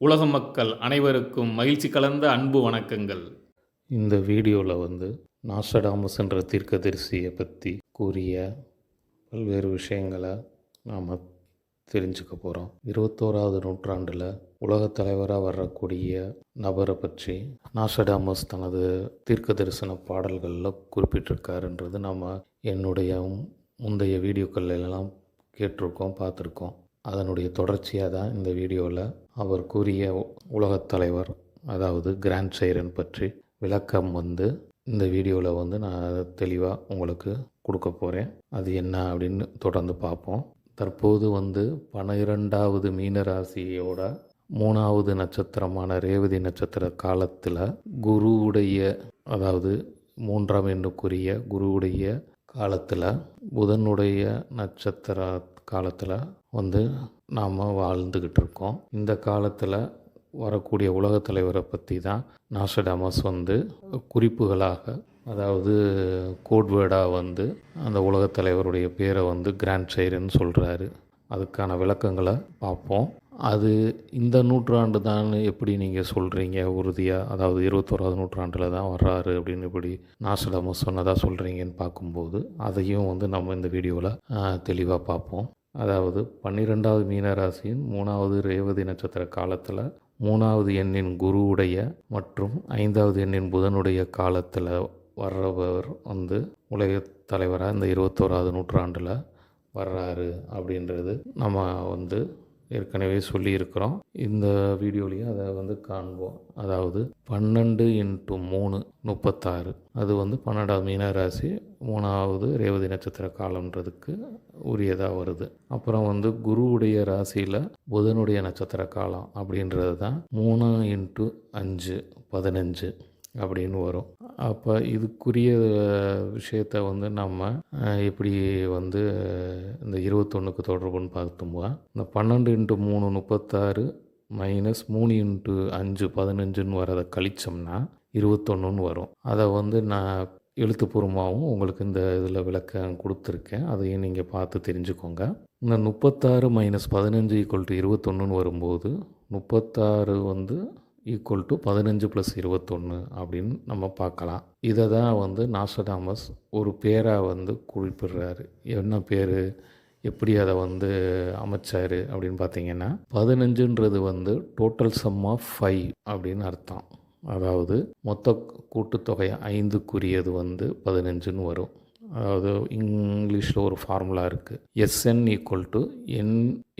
உலக மக்கள் அனைவருக்கும் மகிழ்ச்சி கலந்த அன்பு வணக்கங்கள். இந்த வீடியோவில் நாஸ்டாமஸ் என்ற தீர்க்கதரிசியை பற்றி கூறிய பல்வேறு விஷயங்களை நாம் தெரிஞ்சுக்க போகிறோம். 21வது நூற்றாண்டில் உலகத் தலைவராக வரக்கூடிய நபரை பற்றி நாஸ்டாமஸ் தனது தீர்க்க தரிசன பாடல்களில் குறிப்பிட்டிருக்காருன்றது நம்ம என்னுடைய முந்தைய வீடியோக்கள் எல்லாம் கேட்டிருக்கோம், பார்த்துருக்கோம். அதனுடைய தொடர்ச்சியாக தான் இந்த வீடியோவில் அவர் கூறிய உலகத் தலைவர், அதாவது கிராண்ட் சைரன் பற்றி விளக்கம் இந்த வீடியோவில் நான் தெளிவாக உங்களுக்கு கொடுக்க போகிறேன். அது என்ன அப்படின்னு தொடர்ந்து பார்ப்போம். தற்போது 12வது மீனராசியோட 3வது நட்சத்திரமான ரேவதி நட்சத்திர காலத்தில் குருவுடைய, அதாவது 3ஆம் எண்ணுக்குரிய குருவுடைய காலத்தில் புதனுடைய நட்சத்திர காலத்தில் நாம் வாழ்ந்துக்கிட்டு இருக்கோம். இந்த காலத்தில் வரக்கூடிய உலகத் தலைவரை பற்றி தான் நாஸ்டாமஸ் குறிப்புகளாக, அதாவது கோட்வேர்டாக அந்த உலகத் தலைவருடைய பேரை கிராண்ட் சைரன் சொல்கிறாரு. அதுக்கான விளக்கங்களை பார்ப்போம். அது இந்த நூற்றாண்டு தான் எப்படி நீங்கள் சொல்கிறீங்க உறுதியாக, அதாவது 21வது நூற்றாண்டில் தான் வர்றாரு அப்படின்னு இப்படி நாஸ்டாமஸ் சொன்னதாக சொல்கிறீங்கன்னு பார்க்கும்போது அதையும் நம்ம இந்த வீடியோவில் தெளிவாக பார்ப்போம். அதாவது 12வது மீனராசியின் 3வது ரேவதி நட்சத்திர காலத்தில் 3வது எண்ணின் குருவுடைய மற்றும் 5வது எண்ணின் புதனுடைய காலத்தில் வர்றவர் உலக தலைவராக இந்த 21வது நூற்றாண்டில் வர்றாரு அப்படின்றது நம்ம ஏற்கனவே சொல்லியிருக்கிறோம். இந்த வீடியோலையும் அதை காண்போம். அதாவது 12 × 3 36, அது 12வது மீனராசி 3வது ரேவதி நட்சத்திர காலம்ன்றதுக்கு உரியதாக வருது. அப்புறம் குருவுடைய ராசியில் புதனுடைய நட்சத்திர காலம் அப்படின்றது தான் 3 × 5 15 அப்படின்னு வரும். அப்போ இதுக்குரிய விஷயத்தை நம்ம எப்படி இந்த 21க்கு தொடர்புன்னு பார்த்தோம்னா, இந்த 12 × 3 36 மைனஸ் 3 × 5 15ன்னு வரதை கழிச்சோம்னா 21ன்னு வரும். அதை நான் எழுத்துப்பூர்வமாகவும் உங்களுக்கு இந்த இதில் விளக்கம் கொடுத்துருக்கேன். அதையும் நீங்கள் பார்த்து தெரிஞ்சுக்கோங்க. இந்த 36 - 15 = 21ன்னு வரும்போது 36 ஈக்குவல் டு 15 + 21 அப்படின்னு நம்ம பார்க்கலாம். இதை தான் நாஸ்டாமஸ் ஒரு பேராக குறிப்பிடுறாரு. என்ன பேர், எப்படி அதை அமைச்சார் அப்படின்னு பார்த்தீங்கன்னா, 15ன்றது டோட்டல் சம் ஆஃப் 5 அப்படின்னு அர்த்தம். அதாவது மொத்த கூட்டுத்தொகை 5க்குரியது 15ன்னு வரும். அதாவது இங்கிலீஷில் ஒரு ஃபார்முலா இருக்குது, SN = n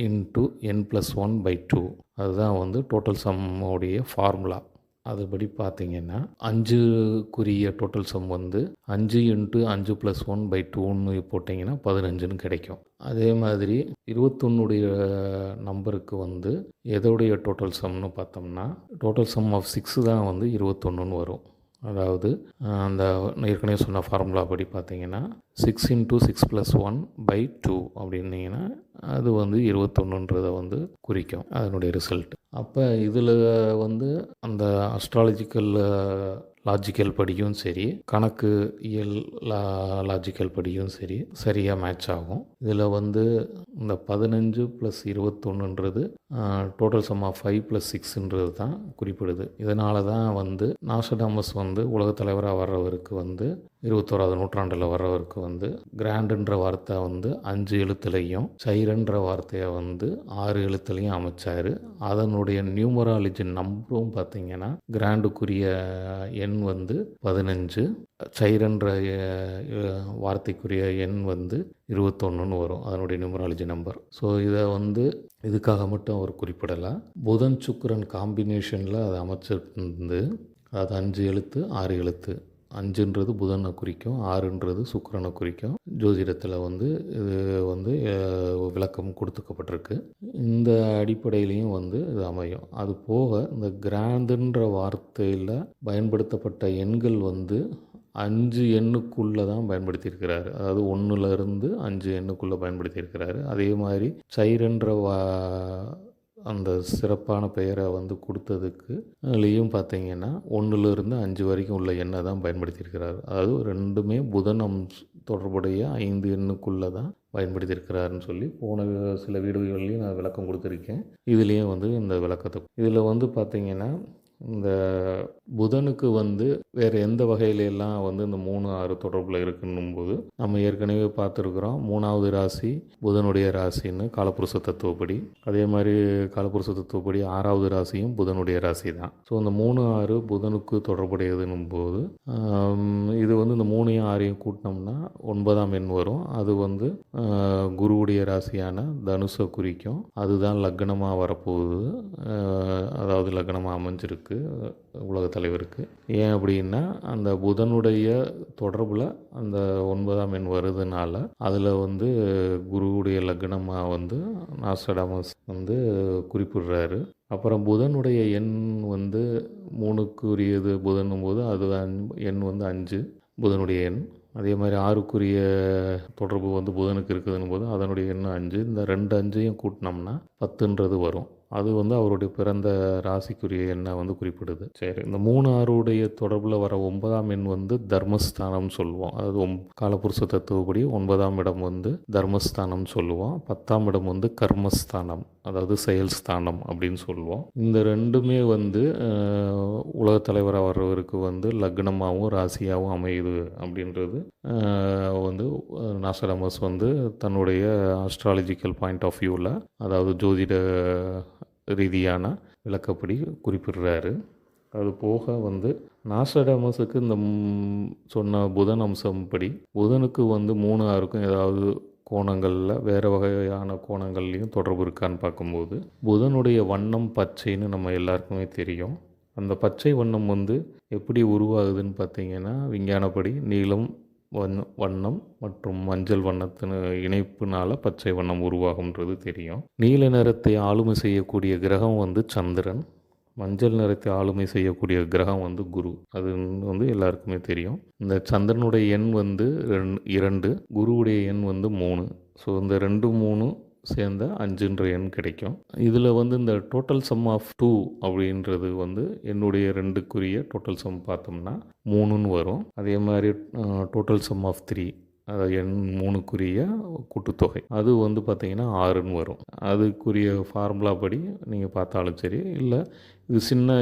× n+1/2. அதுதான் டோட்டல் சம்முடைய ஃபார்முலா. அதுபடி பார்த்திங்கன்னா 5க்குரிய டோட்டல் சம் 5 × 5+1/2ன்னு போட்டிங்கன்னா 15ன்னு கிடைக்கும். அதே மாதிரி 21உடைய நம்பருக்கு எதோடைய டோட்டல் சம்னு பார்த்தோம்னா, டோட்டல் சம் ஆஃப் 6 தான் 21ன்னு வரும். அதாவது அந்த ஏற்கனவே சொன்ன ஃபார்முலா படி பார்த்தீங்கன்னா 6 × 6+1/2 அப்படின்னீங்கன்னா அது 21ன்றதை குறிக்கும் அதனுடைய ரிசல்ட். அப்போ இதில் அந்த அஸ்ட்ராலஜிக்கல் லாஜிக்கல் படியும் சரி, கணக்கு இயல் லாஜிக்கல் படியும் சரி சரியாக மேட்ச் ஆகும். இதில் இந்த 15 + 21ன்றது டோட்டல் சம் ஆஃப் 5 + 6ன்றது தான் குறிப்பிடுது. இதனால தான் நாஸ்டாமஸ் உலகத் தலைவராக வர்றவருக்கு 21வது நூற்றாண்டில் வர்றவருக்கு கிராண்டுன்ற வார்த்தை 5 எழுத்துலையும் சைரன்ற வார்த்தையை 6 எழுத்துலையும் அமைச்சார். அதனுடைய நியூமராலஜி நம்பரும் பார்த்திங்கன்னா கிராண்டுக்குரிய எண் 15, சைரன்ற வார்த்தைக்குரிய எண் 21ன்னு வரும், அதனுடைய நியூமராலஜி நம்பர். ஸோ இதை இதுக்காக மட்டும் அவர் குறிப்பிடலை. புதன் சுக்கிரன் காம்பினேஷனில் அதை அமைச்சிருந்து, அது 5 எழுத்து 6 எழுத்து. 5ன்றது புதனை குறிக்கும், 6ன்றது சுக்கிரனை குறிக்கும். ஜோதிடத்தில் இது விளக்கம் கொடுத்துக்கப்பட்டிருக்கு. இந்த அடிப்படையிலையும் இது அமையும். அது போக இந்த கிராண்டுன்ற வார்த்தையில் பயன்படுத்தப்பட்ட எண்கள் 5 எண்ணுக்குள்ளே தான் பயன்படுத்தியிருக்கிறாரு. அதாவது 1லேருந்து 5 எண்ணுக்குள்ளே பயன்படுத்தியிருக்கிறாரு. அதே மாதிரி சைரன்ற அந்த சிறப்பான பெயரை வந்து கொடுத்ததுக்கு அதுலேயும் பார்த்தீங்கன்னா 1லிருந்து 5 வரைக்கும் உள்ள எண்ணை தான் பயன்படுத்தியிருக்கிறார். அதாவது ரெண்டுமே புதன் தொடர்புடைய 5 எண்ணுக்குள்ளே தான் பயன்படுத்தியிருக்கிறாருன்னு சொல்லி போன சில வீடியோகள்லையும் நான் விளக்கம் கொடுத்துருக்கேன். இதுலேயும் வந்து இந்த விளக்கத்தை இதில் வந்து பார்த்திங்கன்னா இந்த புதனுக்கு வந்து வேறு எந்த வகையிலெல்லாம் வந்து இந்த 3, 6 தொடர்பில் இருக்குன்னும்போது நம்ம ஏற்கனவே பார்த்துருக்குறோம். 3வது ராசி புதனுடைய ராசின்னு காலப்புருஷ தத்துவப்படி, அதே மாதிரி காலப்புருஷ தத்துவப்படி 6வது ராசியும் புதனுடைய ராசி தான். ஸோ இந்த 3, 6 புதனுக்கு தொடர்புடையதுன்னும் போது இது வந்து இந்த 3யும் 6யும் கூட்டினோம்னா 9ஆம் எண் வரும். அது வந்து குருவுடைய ராசியான தனுசை குறிக்கும். அதுதான் லக்னமாக வரப்போகுது. அதாவது லக்னமாக அமைஞ்சிருக்கு உலக தலைவருக்கு. ஏன் அப்படின்னா அந்த புதனுடைய தொடர்பில் அந்த 9ஆம் எண் வருதுனால அதில் வந்து குருவுடைய லக்னமாக வந்து நாஸ்டாமஸ் வந்து குறிப்பிடுறாரு. அப்புறம் புதனுடைய எண் வந்து 3க்குரியது புதனும் போது அது எண் வந்து 5 புதனுடைய எண். அதே மாதிரி 6க்குரிய தொடர்பு வந்து புதனுக்கு இருக்குதுன்னு போது அதனுடைய எண் 5. இந்த 2 5ஐயும் கூட்டினோம்னா 10ன்றது வரும். அது வந்து அவருடைய பிறந்த ராசிக்குரிய எண்ணை வந்து குறிப்பிடுது. சரி, இந்த 3, 6உடைய தொடர்பில் வர 9ஆம் எண் வந்து தர்மஸ்தானம்னு சொல்லுவோம். அதாவது காலப்புருஷ தத்துவப்படி 9ஆம் இடம் வந்து தர்மஸ்தானம்னு சொல்லுவோம். 10ஆம் இடம் வந்து கர்மஸ்தானம், அதாவது செயல்ஸ்தானம் அப்படின்னு சொல்லுவோம். இந்த ரெண்டுமே வந்து உலக தலைவராக வர்றவருக்கு வந்து லக்னமாகவும் ராசியாகவும் அமையுது அப்படின்றது வந்து நாஸ்டாமஸ் வந்து தன்னுடைய ஆஸ்ட்ராலஜிக்கல் பாயிண்ட் ஆஃப் வியூவில், அதாவது ஜோதிட ரீதியான விளக்கப்படி குறிப்பிடுறாரு. அது போக வந்து நாஸ்டாமஸுக்கு இந்த சொன்ன புதன் அம்சம் படி புதனுக்கு வந்து 3, 6க்கும் ஏதாவது கோணங்களில் வேறு வகையான கோணங்கள்லேயும் தொடர்பு இருக்கான்னு பார்க்கும்போது புதனுடைய வண்ணம் பச்சைன்னு நம்ம எல்லாருக்குமே தெரியும். அந்த பச்சை வண்ணம் வந்து எப்படி உருவாகுதுன்னு பார்த்திங்கன்னா விஞ்ஞானப்படி நீலம் வண்ணம் மற்றும் மஞ்சள் வண்ணத்தின் இணைப்புனால பச்சை வண்ணம் உருவாகும்ன்றது தெரியும். நீல நிறத்தை ஆளுமை செய்யக்கூடிய கிரகம் வந்து சந்திரன், மஞ்சள் நிறத்தை ஆளுமை செய்யக்கூடிய கிரகம் வந்து குரு. அது வந்து எல்லாருக்குமே தெரியும். இந்த சந்திரனுடைய எண் வந்து 2, குருவுடைய எண் வந்து 3. ஸோ இந்த 2, 3 சேர்ந்த 5ன்ற எண் கிடைக்கும். இதில் வந்து இந்த டோட்டல் சம் ஆஃப் 2 அப்படின்றது வந்து என்னுடைய 2க்குரிய டோட்டல் சம் பார்த்தோம்னா 3ன்னு வரும். அதே மாதிரி டோட்டல் சம் ஆஃப் 3, அதாவது எண் 3க்குரிய கூட்டுத்தொகை அது வந்து பார்த்திங்கன்னா 6ன்னு வரும். அதுக்குரிய ஃபார்முலா படி நீங்கள் பார்த்தாலும் சரி, இல்லை இது சின்ன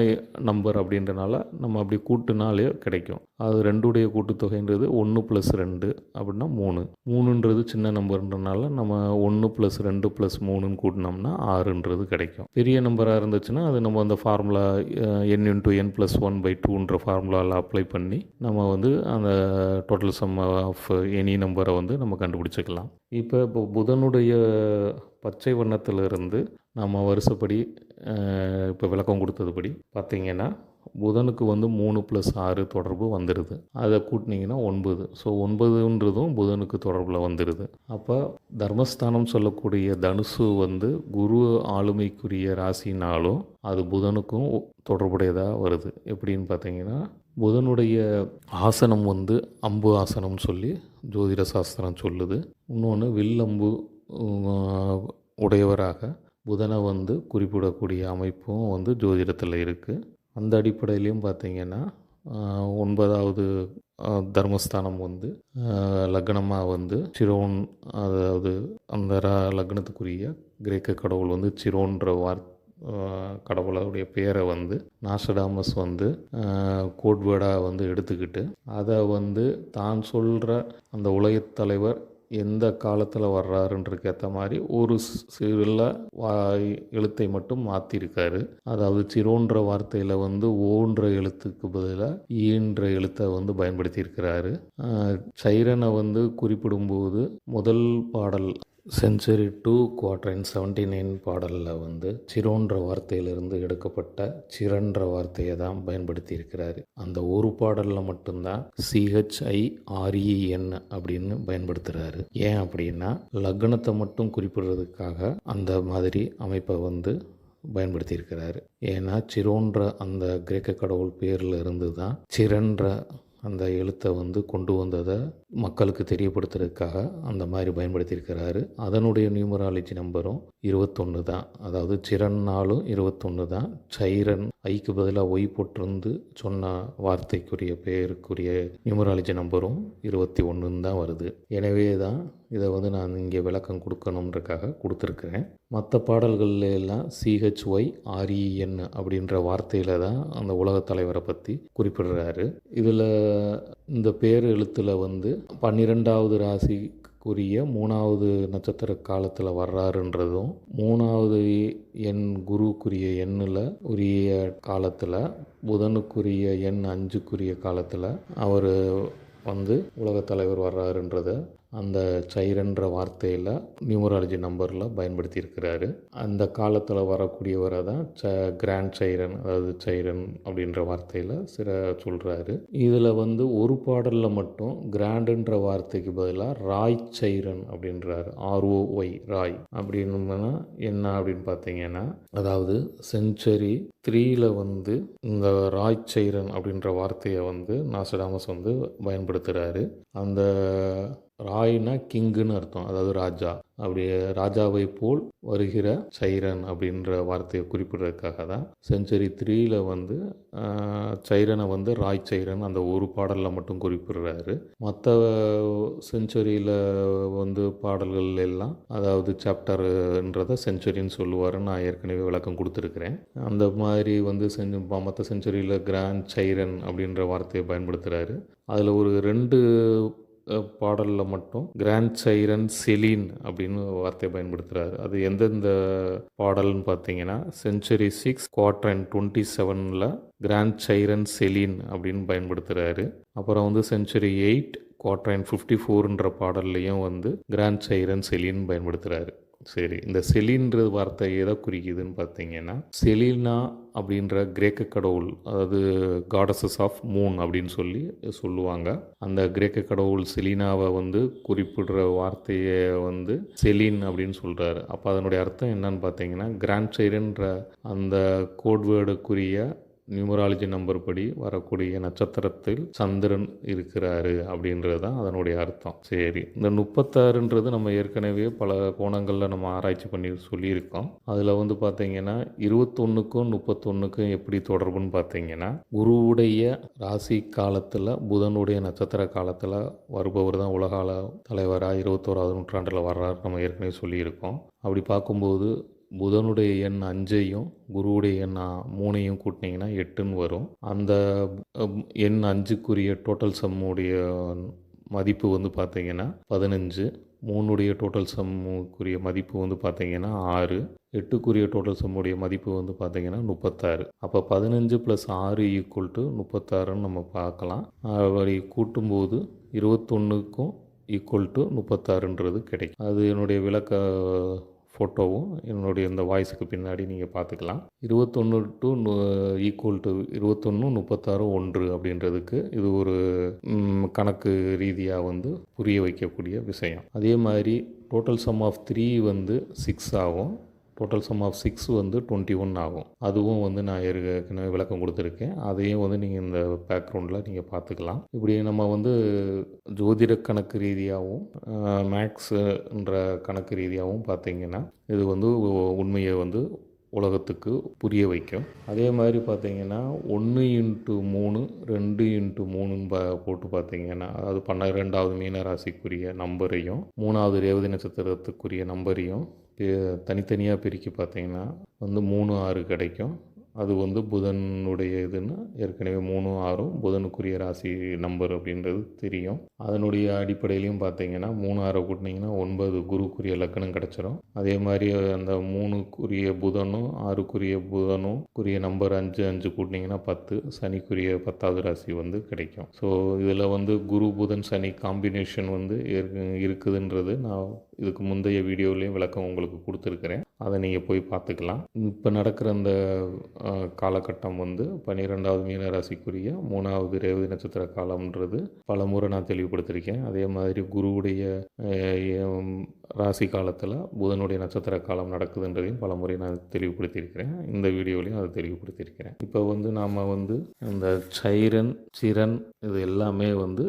நம்பர் அப்படின்றனால நம்ம அப்படி கூட்டுனாலே கிடைக்கும். அது 2உடைய கூட்டுத்தொகைன்றது 1 + 2 அப்படின்னா 3. 3ன்றது சின்ன நம்பர்ன்றனால நம்ம 1 + 2 + 3ன்னு கூட்டினோம்னா 6ன்றது கிடைக்கும். பெரிய நம்பராக இருந்துச்சுன்னா அது நம்ம அந்த ஃபார்முலா n × n + 1/2ன்ற ஃபார்முலாவில் அப்ளை பண்ணி நம்ம வந்து அந்த டோட்டல் சம் ஆஃப் எனி நம்பரை வந்து நம்ம கண்டுபிடிச்சிக்கலாம். இப்போ புதனுடைய பச்சை வண்ணத்திலிருந்து நம்ம வருஷப்படி இப்போ விளக்கம் கொடுத்ததுபடி பார்த்திங்கன்னா புதனுக்கு வந்து 3 + 6 தொடர்பு வந்துடுது. அதை கூட்டினீங்கன்னா 9. ஸோ 9ன்றதும் புதனுக்கு தொடர்பில் வந்துடுது. அப்போ தர்மஸ்தானம் சொல்லக்கூடிய தனுசு வந்து குரு ஆளுமைக்குரிய ராசினாலும் அது புதனுக்கும் தொடர்புடையதாக வருது. எப்படின்னு பார்த்தீங்கன்னா புதனுடைய ஆசனம் வந்து அம்பு ஆசனம் சொல்லி ஜோதிட சாஸ்திரம் சொல்லுது. இன்னொன்று வில்லம்பு உடையவராக புதனை வந்து குறிப்பிடக்கூடிய அமைப்பும் வந்து ஜோதிடத்தில் இருக்குது. அந்த அடிப்படையிலையும் பார்த்திங்கன்னா 9வது தர்மஸ்தானம் வந்து லக்னமாக வந்து சிரோன், அதாவது அந்த லக்னத்துக்குரிய கிரேக்க கடவுள் வந்து சிரோன்ற கடவுளுடைய பேரை வந்து நாஸ்டாமஸ் வந்து கோட்வேர்டாக வந்து எடுத்துக்கிட்டு அதை வந்து தான் சொல்கிற அந்த உலகத் தலைவர் எந்த காலத்தில் வர்றாருன்றதுக்கு ஏற்ற மாதிரி ஒரு சில எழுத்தை மட்டும் மாற்றிருக்காரு. அதாவது சிரோன்ற வார்த்தையில் வந்து ஓன்ற எழுத்துக்கு பதிலாக ஈன்ற எழுத்தை வந்து பயன்படுத்தியிருக்கிறாரு. சைரனை வந்து குறிப்பிடும்போது முதல் பாடல் செஞ்சுரி 2 குவாட்ரைன் 79 பாடலில் வந்து சிரோன்ற வார்த்தையிலிருந்து எடுக்கப்பட்ட சிரன்ற வார்த்தையை தான் பயன்படுத்தியிருக்கிறாரு. அந்த ஒரு பாடலில் மட்டும்தான் CHIREN அப்படின்னு பயன்படுத்துகிறாரு. ஏன் அப்படின்னா லக்னத்தை மட்டும் குறிப்பிடுறதுக்காக அந்த மாதிரி அமைப்பை வந்து பயன்படுத்தியிருக்கிறாரு. ஏன்னா சிரோன்ற அந்த கிரேக்க கடவுள் பேரில் இருந்து தான் சிரன்ற அந்த எழுத்தை வந்து கொண்டு வந்ததை மக்களுக்கு தெரியப்படுத்துறதுக்காக அந்த மாதிரி பயன்படுத்தியிருக்கிறாரு. அதனுடைய நியூமராலஜி நம்பரும் 21 தான். அதாவது சிரன் நாளும் 21 தான். சைரன் ஐக்கு பதிலாக ஒய் போட்டிருந்து சொன்ன வார்த்தைக்குரிய பெயருக்குரிய நியூமராலஜி நம்பரும் 21 தான் வருது. எனவே தான் இதை வந்து நான் இங்கே விளக்கம் கொடுக்கணுன்றக்காக கொடுத்துருக்குறேன். மற்ற பாடல்கள்ல எல்லாம் CHYREN அப்படின்ற வார்த்தையில் தான் அந்த உலகத் தலைவரை பற்றி குறிப்பிடுறாரு. இதில் இந்த பேர் எழுத்தில் வந்து 12வது ராசிக்குரிய 3வது நட்சத்திர காலத்தில் வர்றாருன்றதும் 3வது எண் குருக்குரிய எண்ணில் உரிய காலத்தில் புதனுக்குரிய எண் 5க்குரிய காலத்தில் அவர் வந்து உலகத் தலைவர் வர்றாருன்றத அந்த சைரன்ற வார்த்தையில் நியூமராலஜி நம்பரில் பயன்படுத்தியிருக்கிறாரு. அந்த காலத்தில் வரக்கூடியவரை தான் கிராண்ட் சைரன், அதாவது சைரன் அப்படின்ற வார்த்தையில் சொல்கிறாரு. இதில் வந்து ஒரு பாடலில் மட்டும் கிராண்டுன்ற வார்த்தைக்கு பதிலாக ராய் சைரன் அப்படின்றாரு. ROY ராய் அப்படின்னா என்ன அப்படின்னு பார்த்தீங்கன்னா, அதாவது செஞ்சுரி 3ல் வந்து இந்த ராய் சைரன் அப்படின்ற வார்த்தையை வந்து நாஸ்டாமஸ் வந்து பயன்படுத்துகிறாரு. அந்த ராய்னா கிங்குன்னு அர்த்தம், அதாவது ராஜா. அப்படியே ராஜாவை போல் வருகிற சைரன் அப்படின்ற வார்த்தையை குறிப்பிடுறதுக்காக தான் செஞ்சுரி 3ல் வந்து சைரனை வந்து ராய் சைரன் அந்த ஒரு பாடலில் மட்டும் குறிப்பிடுறாரு. மற்ற செஞ்சுரியில் வந்து பாடல்கள் எல்லாம், அதாவது சாப்டர்ன்றதை செஞ்சுரின்னு சொல்லுவாருன்னு நான் ஏற்கனவே விளக்கம் கொடுத்துருக்குறேன். அந்த மாதிரி வந்து மற்ற செஞ்சுரியில் கிராண்ட் சைரன் அப்படின்ற வார்த்தையை பயன்படுத்துகிறாரு. அதில் ஒரு 2 பாடலில் மட்டும் கிராண்ட் சைரன் செலீன் அப்படின்னு வார்த்தையை பயன்படுத்துகிறாரு. அது எந்தெந்த பாடல்னு பார்த்தீங்கன்னா, செஞ்சுரி 6 குவாட்ரன் 27ல் கிராண்ட் சைரன் செலீன் அப்படின்னு பயன்படுத்துகிறாரு. அப்புறம் வந்து செஞ்சுரி 8 குவாட்ரன் 54ன்ற பாடல்லையும் வந்து கிராண்ட் சைரன் செலீன் பயன்படுத்துகிறாரு. சரி, இந்த செலீன்ற வார்த்தை எதை குறிக்குதுன்னு பார்த்தீங்கன்னா, செலீனா அப்படின்ற கிரேக்க கடவுள், அதாவது காடஸஸ் ஆஃப் மூன் அப்படின்னு சொல்லுவாங்க. அந்த கிரேக்க கடவுள் செலீனாவை வந்து குறிப்பிடுற வார்த்தையை வந்து செலீன் அப்படின்னு சொல்கிறாரு. அப்போ அதனுடைய அர்த்தம் என்னன்னு பார்த்தீங்கன்னா, கிராண்ட் சைரன்ற அந்த கோட்வேர்டுக்குரிய நியூமராலஜி நம்பர் படி வரக்கூடிய நட்சத்திரத்தில் சந்திரன் இருக்கிறாரு அப்படின்றது தான் அதனுடைய அர்த்தம். சரி, இந்த 36ன்றது நம்ம ஏற்கனவே பல கோணங்களில் நம்ம ஆராய்ச்சி பண்ணி சொல்லியிருக்கோம். அதில் வந்து பார்த்தீங்கன்னா 21க்கும் 31க்கும் எப்படி தொடர்புன்னு பார்த்தீங்கன்னா, குருவுடைய ராசி காலத்தில் புதனுடைய நட்சத்திர காலத்தில் வருபவர் தான் உலகால தலைவராக 21வது நூற்றாண்டில் வர்றாரு நம்ம ஏற்கனவே சொல்லியிருக்கோம். அப்படி பார்க்கும்போது புதனுடைய எண் 5ஐயும் குருவுடைய எண் 3ஐயும் கூட்டினீங்கன்னா 8ன்னு வரும். அந்த எண் 5க்குரிய டோட்டல் சம்முடைய மதிப்பு வந்து பார்த்தீங்கன்னா 15. 3உடைய டோட்டல் சம்முக்குரிய மதிப்பு வந்து பார்த்தீங்கன்னா 6. 8க்குரிய டோட்டல் சம்முடைய மதிப்பு வந்து பார்த்தீங்கன்னா 36. அப்போ 15 + 6 = 36ன்னு நம்ம பார்க்கலாம். அப்படி கூட்டும்போது 21க்கும் = 36ன்றது கிடைக்கும். அது என்னுடைய விளக்க ஃபோட்டோவும் என்னுடைய இந்த வாய்ஸுக்கு பின்னாடி நீங்கள் பார்த்துக்கலாம். 21 = 21, 36, 1 அப்படின்றதுக்கு இது ஒரு கணக்கு ரீதியாக வந்து புரிய வைக்கக்கூடிய விஷயம். அதே மாதிரி டோட்டல் சம் ஆஃப் 3 வந்து 6 ஆகும். டோட்டல் சம் ஆஃப் 6 வந்து 21 ஆகும். அதுவும் வந்து நான் ஏற்கனவே விளக்கம் கொடுத்துருக்கேன். அதையும் வந்து நீங்கள் இந்த பேக்ரவுண்டில் நீங்கள் பார்த்துக்கலாம். இப்படி நம்ம வந்து ஜோதிட கணக்கு ரீதியாகவும் மேக்ஸுன்ற கணக்கு ரீதியாகவும் பார்த்தீங்கன்னா, இது வந்து உண்மையை வந்து உலகத்துக்கு புரிய வைக்கும். அதே மாதிரி பார்த்தீங்கன்னா 1x3 2x3ன்னு போட்டு பார்த்தீங்கன்னா, அதாவது 12வது மீன ராசிக்குரிய நம்பரையும் 3வது ரேவதி நட்சத்திரத்துக்குரிய நம்பரையும் தனித்தனியாக பிரிக்கி பார்த்தீங்கன்னா வந்து 3, 6 கிடைக்கும். அது வந்து புதனுடைய இதுன்னு ஏற்கனவே 3, 6 புதனுக்குரிய ராசி நம்பர் அப்படின்றது தெரியும். அதனுடைய அடிப்படையிலையும் பார்த்தீங்கன்னா 3, 6 கூட்டினீங்கன்னா 9 குருக்குரிய லக்கணம் கிடச்சிரும். அதே மாதிரி அந்த 3க்குரிய புதனும் 6க்குரிய புதனும் குறிய நம்பர் 5, 5 கூட்டினீங்கன்னா 10 சனிக்குரிய 10வது ராசி வந்து கிடைக்கும். ஸோ இதில் வந்து குரு புதன் சனி காம்பினேஷன் வந்து இருக்குதுன்றது நான் இதுக்கு முந்தைய வீடியோவிலையும் விளக்கம் உங்களுக்கு கொடுத்துருக்குறேன். அதை நீங்கள் போய் பார்த்துக்கலாம். இப்போ நடக்கிற அந்த காலகட்டம் வந்து 12வது மீன ராசிக்குரிய 3வது ரேவதி நட்சத்திர காலம்ன்றது பல முறை நான் தெளிவுபடுத்தியிருக்கேன். அதே மாதிரி குருவுடைய ராசி காலத்தில் புதனுடைய நட்சத்திர காலம் நடக்குதுன்றதையும் பல முறை நான் தெளிவுபடுத்தியிருக்கிறேன். இந்த வீடியோலையும் அதை தெளிவுபடுத்தியிருக்கிறேன். இப்போ வந்து நாம் வந்து இந்த சைரன் சிரன் இது எல்லாமே வந்து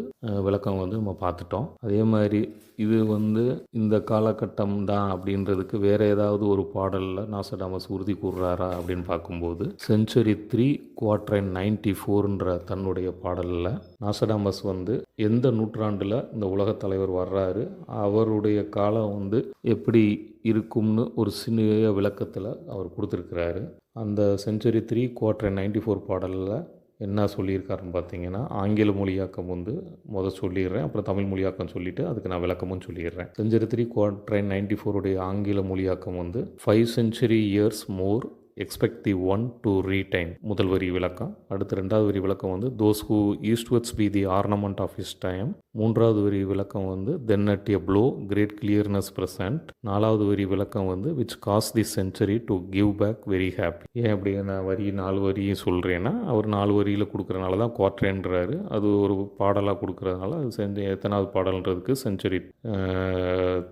விளக்கம் வந்து நம்ம பார்த்துட்டோம். அதே மாதிரி இது வந்து இந்த காலகட்டம் தான் அப்படின்றதுக்கு வேறு ஏதாவது ஒரு பாடலில் நாஸ்டாமஸ் உறுதி கூறுறாரா அப்படின்னு பார்க்கும்போது செஞ்சுரி 3 குவாட்ரைன் 94ன்ற தன்னுடைய பாடலில் நாஸ்டாமஸ் வந்து எந்த நூற்றாண்டில் இந்த உலகத் தலைவர் வர்றாரு, அவருடைய காலம் வந்து எப்படி இருக்கும்னு ஒரு சின்ன விளக்கத்தில் அவர் கொடுத்துருக்கிறாரு. அந்த செஞ்சுரி 3 குவாட்ரைன் 94 பாடலில் என்ன சொல்லியிருக்காருன்னு பார்த்தீங்கன்னா, ஆங்கில மொழியாக்கம் வந்து சொல்லிடுறேன், அப்புறம் தமிழ் மொழியாக்கம் சொல்லிவிட்டு அதுக்கு நான் விளக்கமும் சொல்லிடுறேன். செஞ்சுரி 3 குவாட்ரைன் 94 உடைய ஆங்கில மொழியாக்கம் வந்து 5 century years more expect the one to retain. முதல் வரி விளக்கம். அடுத்து ரெண்டாவது வரி விளக்கம் வந்து those who eastwards be the ornament of his time. மூன்றாவது வரி விளக்கம் வந்து then at a blow great clearness present. நாலாவது வரி விளக்கம் வந்து which cause the century to give back very happy. ஏன் அப்படி நான் வரி 4 வரியும் சொல்கிறேன்னா, அவர் 4 வரியில் கொடுக்குறனால தான் குவாட்ரேன்றாரு. அது ஒரு பாடலாக கொடுக்குறதுனால அது செஞ்சு எத்தனாவது பாடல்ன்றதுக்கு செஞ்சுரி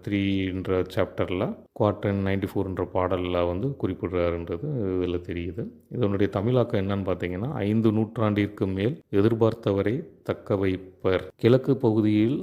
3ன்ற சாப்டரில் குவாட்ரன் 94ன்ற பாடலில் வந்து குறிப்பிடுறாருன்றது இதில் தெரியுது. இதனுடைய தமிழாக்கம் என்னன்னு பார்த்தீங்கன்னா, 5 நூற்றாண்டிற்கு மேல் எதிர்பார்த்தவரை தக்க வைப்பர். கிழக்கு பகுதியில்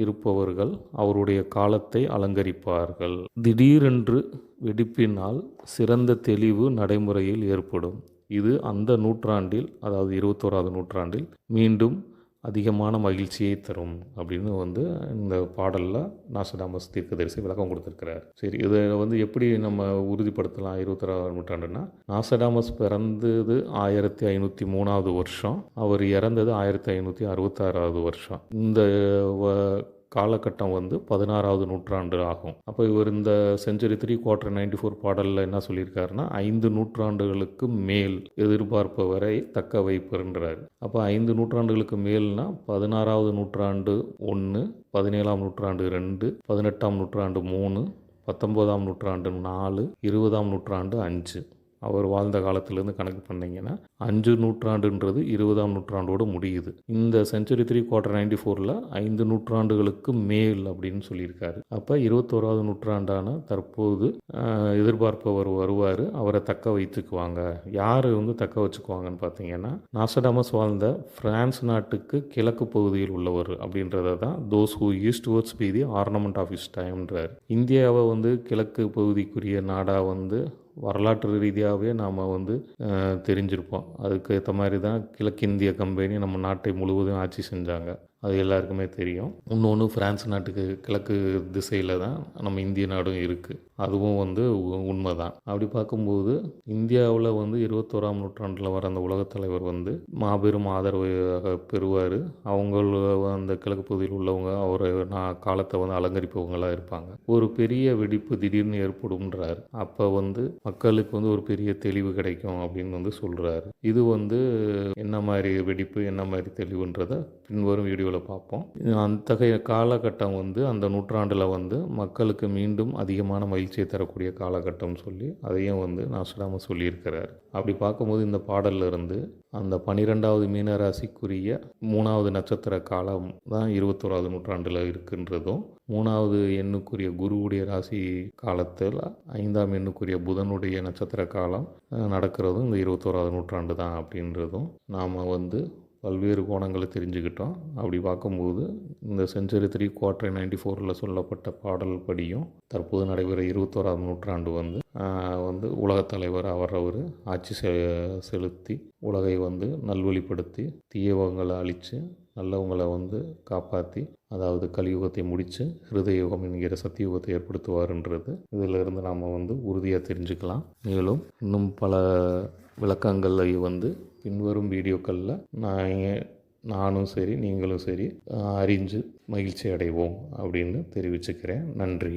இருப்பவர்கள் அவருடைய காலத்தை அலங்கரிப்பார்கள். திடீரென்று வெடிப்பினால் சிறந்த தெளிவு நடைமுறையில் ஏற்படும். இது அந்த நூற்றாண்டில், அதாவது 21வது நூற்றாண்டில் மீண்டும் அதிகமான மகிழ்ச்சியை தரும் அப்படின்னு வந்து இந்த பாடலில் நாஸ்டாமஸ் தீர்க்கதரிசி விளக்கம் கொடுத்துருக்கிறார். சரி, இதை வந்து எப்படி நம்ம உறுதிப்படுத்தலாம் 21ஆம் நூற்றாண்டுன்னா, நாஸ்டாமஸ் பிறந்தது 1503வது வருஷம், அவர் இறந்தது 1566வது வருஷம். இந்த காலகட்டம் வந்து 16வது நூற்றாண்டு ஆகும். அப்போ இவர் இந்த செஞ்சுரி 3 குவாட்ரன் 94 பாடலில் என்ன சொல்லியிருக்காருன்னா, 5 நூற்றாண்டுகளுக்கு மேல் எதிர்பார்ப்பவரை தக்க வைப்பர்ன்றார். அப்போ 5 நூற்றாண்டுகளுக்கு மேல்னா 16வது நூற்றாண்டு 1, 17ஆம் நூற்றாண்டு 2, 18ஆம் நூற்றாண்டு 3, 19ஆம் நூற்றாண்டு 4, 20ஆம் நூற்றாண்டு 5. அவர் வாழ்ந்த காலத்திலேருந்து கணக்கு பண்ணிங்கன்னா 5 நூற்றாண்டுன்றது 20ஆம் நூற்றாண்டோடு முடியுது. இந்த செஞ்சுரி 3 குவார்டர் 94ல் 5 நூற்றாண்டுகளுக்கு மேல் அப்படின்னு சொல்லியிருக்காரு. அப்போ 21வது நூற்றாண்டான தற்போது எதிர்பார்ப்பவர் வருவார், அவரை தக்க வைத்துக்குவாங்க. யார் வந்து தக்க வச்சுக்குவாங்கன்னு பார்த்தீங்கன்னா, நாஸ்டாமஸ் வாழ்ந்த பிரான்ஸ் நாட்டுக்கு கிழக்கு பகுதியில் உள்ளவர் அப்படின்றத தான் those who east towards be the ornament of his டைம்ன்றார். இந்தியாவை வந்து கிழக்கு பகுதிக்குரிய நாடாக வந்து வரலாற்று ரீதியாகவே நாம் வந்து தெரிஞ்சிருப்போம். அதுக்கு ஏற்ற மாதிரி தான் கிழக்கிந்திய கம்பெனி நம்ம நாட்டை முழுவதும் ஆட்சி செஞ்சாங்க. அது எல்லாருக்குமே தெரியும். இன்னொன்று, பிரான்ஸ் நாட்டுக்கு கிழக்கு திசையில் தான் நம்ம இந்திய நாடும் இருக்குது. அதுவும் வந்து உண்மை தான். அப்படி பார்க்கும்போது இந்தியாவில் வந்து 21ஆம் நூற்றாண்டில் வர அந்த உலகத் தலைவர் வந்து மாபெரும் ஆதரவை பெறுவார். அவங்க அந்த கிழக்கு பகுதியில் உள்ளவங்க அவரை காலத்தை வந்து அலங்கரிப்பவங்களாக இருப்பாங்க. ஒரு பெரிய வெடிப்பு திடீர்னு ஏற்படும்ன்றார். அப்போ வந்து மக்களுக்கு வந்து ஒரு பெரிய தெளிவு கிடைக்கும் அப்படின்னு வந்து சொல்கிறாரு. இது வந்து என்ன மாதிரி வெடிப்பு, என்ன மாதிரி தெளிவுன்றதை பின்வரும் வீடியோவில் பார்ப்போம். அத்தகைய காலகட்டம் வந்து அந்த நூற்றாண்டில் வந்து மக்களுக்கு மீண்டும் அதிகமான மகிழ்ச்சியை தரக்கூடிய காலகட்டம்னு சொல்லி அதையும் வந்து நாஸ்டாமஸ் சொல்லியிருக்கிறார். அப்படி பார்க்கும்போது இந்த பாடலில் இருந்து அந்த 12வது மீனராசிக்குரிய 3வது நட்சத்திர காலம் தான் 21வது நூற்றாண்டில் இருக்குன்றதும், 3வது எண்ணுக்குரிய குருவுடைய ராசி காலத்தில் 5ஆம் எண்ணுக்குரிய புதனுடைய நட்சத்திர காலம் நடக்கிறதும் இந்த 21வது நூற்றாண்டு தான் அப்படின்றதும் நாம் வந்து பல்வேறு கோணங்களை தெரிஞ்சுக்கிட்டோம். அப்படி பார்க்கும்போது இந்த செஞ்சுரி 3 குவார்டர் 94ல் சொல்லப்பட்ட பாடல் படியும் தற்போது நடைபெற 21ஆம் நூற்றாண்டு வந்து உலகத் தலைவர் அவரவர் ஆட்சி செலுத்தி உலகை வந்து நல்வழிப்படுத்தி தீயவங்களை அழித்து நல்லவங்களை வந்து காப்பாற்றி, அதாவது கலியுகத்தை முடித்து ஹிருதய யுகம் என்கிற சத்தியுகத்தை ஏற்படுத்துவார்ன்றது இதிலிருந்து நாம் வந்து உறுதியாக தெரிஞ்சுக்கலாம். மேலும் இன்னும் பல விளக்கங்களை வந்து பின்வரும் வீடியோக்களில் நானும் சரி நீங்களும் சரி அறிஞ்சு மகிழ்ச்சி அடைவோம் அப்படின்னு தெரிவிச்சுக்கிறேன். நன்றி.